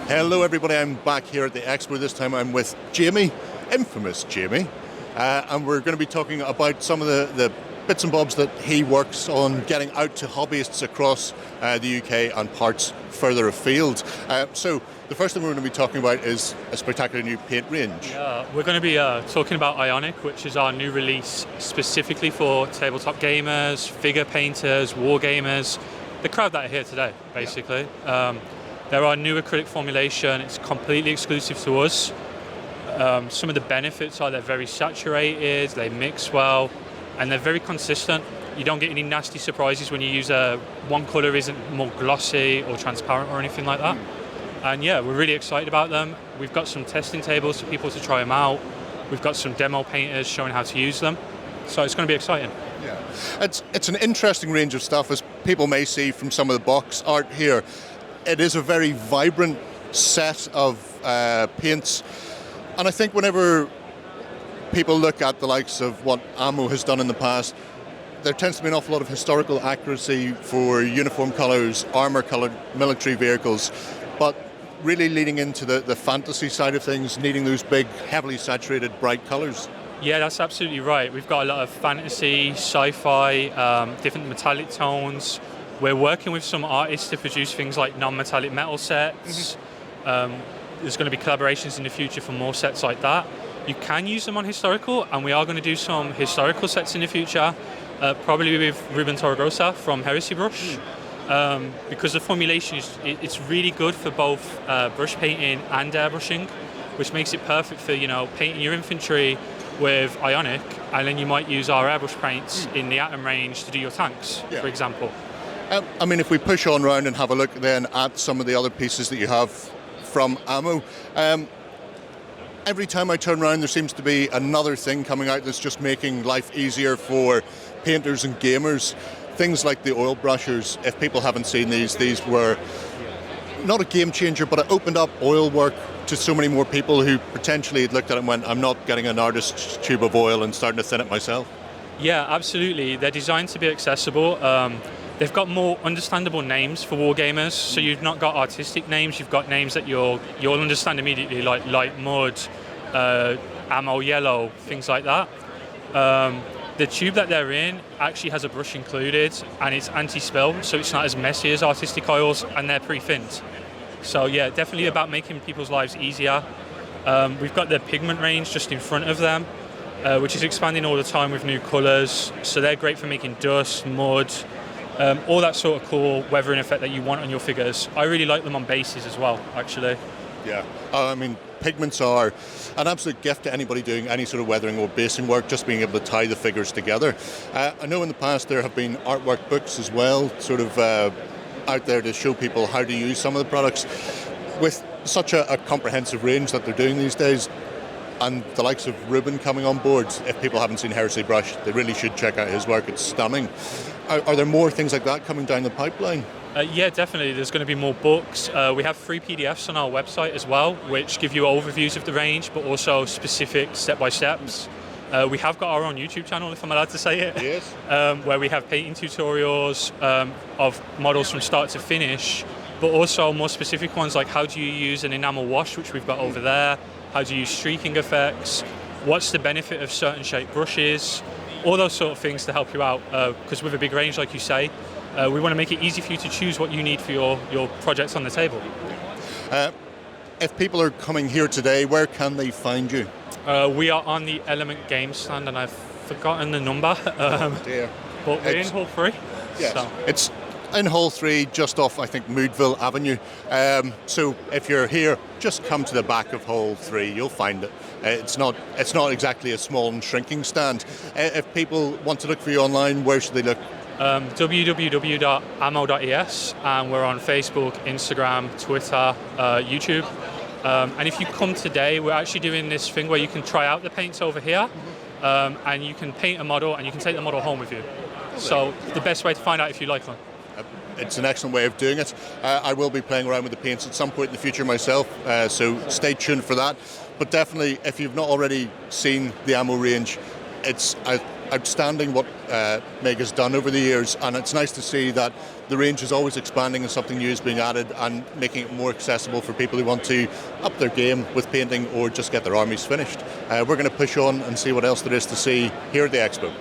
Hello everybody, I'm back here at the Expo. This time I'm with Jamie, infamous Jamie, and we're going to be talking about some of the bits and bobs that he works on getting out to hobbyists across the UK and parts further afield. So the first thing we're going to be talking about is a spectacular new paint range. Yeah, we're going to be talking about Ionic, which is our new release specifically for tabletop gamers, figure painters, war gamers, the crowd that are here today, basically. Yeah. They're our new acrylic formulation. It's completely exclusive to us. Some of the benefits are they're very saturated, they mix well, and they're very consistent. You don't get any nasty surprises when you use one colour isn't more glossy or transparent or anything like that. And yeah, we're really excited about them. We've got some testing tables for people to try them out. We've got some demo painters showing how to use them. So it's going to be exciting. Yeah, it's an interesting range of stuff, as people may see from some of the box art here. It is a very vibrant set of paints, and I think whenever people look at the likes of what Ammo has done in the past, there tends to be an awful lot of historical accuracy for uniform colours, armour-coloured military vehicles, but really leading into the fantasy side of things, needing those big, heavily saturated, bright colours. Yeah, that's absolutely right. We've got a lot of fantasy, sci-fi, different metallic tones. We're working with some artists to produce things like non-metallic metal sets. There's going to be collaborations in the future for more sets like that. You can use them on historical, and we are going to do some historical sets in the future, probably with Ruben Torregrosa from Heresy Brush, because the formulation it's really good for both brush painting and airbrushing, which makes it perfect for painting your infantry with Ionic, and then you might use our airbrush paints in the atom range to do your tanks, for example. I mean, if we push on round and have a look then at some of the other pieces that you have from Ammo, every time I turn around there seems to be another thing coming out that's just making life easier for painters and gamers. Things like the oil brushers. If people haven't seen these were not a game changer, but it opened up oil work to so many more people who potentially had looked at it and went, I'm not getting an artist's tube of oil and starting to thin it myself. Yeah, absolutely. They're designed to be accessible. They've got more understandable names for war gamers, so you've not got artistic names, you've got names that you'll understand immediately, like Light Mud, Ammo Yellow, things like that. The tube that they're in actually has a brush included, and it's anti-spill, so it's not as messy as artistic oils, and they're pre-thinned. So yeah, definitely about making people's lives easier. We've got the pigment range just in front of them, which is expanding all the time with new colours, so they're great for making dust, mud, all that sort of cool weathering effect that you want on your figures. I really like them on bases as well, actually. Yeah, I mean, pigments are an absolute gift to anybody doing any sort of weathering or basing work, just being able to tie the figures together. I know in the past there have been artwork books as well, sort of out there to show people how to use some of the products. With such a comprehensive range that they're doing these days, and the likes of Ruben coming on board, if people haven't seen Heresy Brush, they really should check out his work. It's stunning. Are there more things like that coming down the pipeline? Yeah, definitely. There's going to be more books. We have free PDFs on our website as well, which give you overviews of the range, but also specific step-by-steps. We have got our own YouTube channel, if I'm allowed to say it, yes. Where we have painting tutorials of models from start to finish, but also more specific ones like how do you use an enamel wash, which we've got over there, how do you use streaking effects, what's the benefit of certain shaped brushes, all those sort of things to help you out, because with a big range, like you say, we want to make it easy for you to choose what you need for your projects on the table. If people are coming here today, where can they find you? We are on the Element Game stand, and I've forgotten the number, but we're in Hall 3. Yes, so. It's in Hall 3, just off, I think, Moodville Avenue. So if you're here, just come to the back of Hall 3, you'll find it. It's not exactly a small and shrinking stand. If people want to look for you online, where should they look? www.ammo.es, and we're on Facebook, Instagram, Twitter, YouTube. And if you come today, we're actually doing this thing where you can try out the paints over here, and you can paint a model and you can take the model home with you. So the best way to find out if you like them. It's an excellent way of doing it. I will be playing around with the paints at some point in the future myself, so stay tuned for that. But definitely, if you've not already seen the Ammo range, it's a outstanding what Meg has done over the years, and it's nice to see that the range is always expanding and something new is being added and making it more accessible for people who want to up their game with painting or just get their armies finished. We're going to push on and see what else there is to see here at the Expo.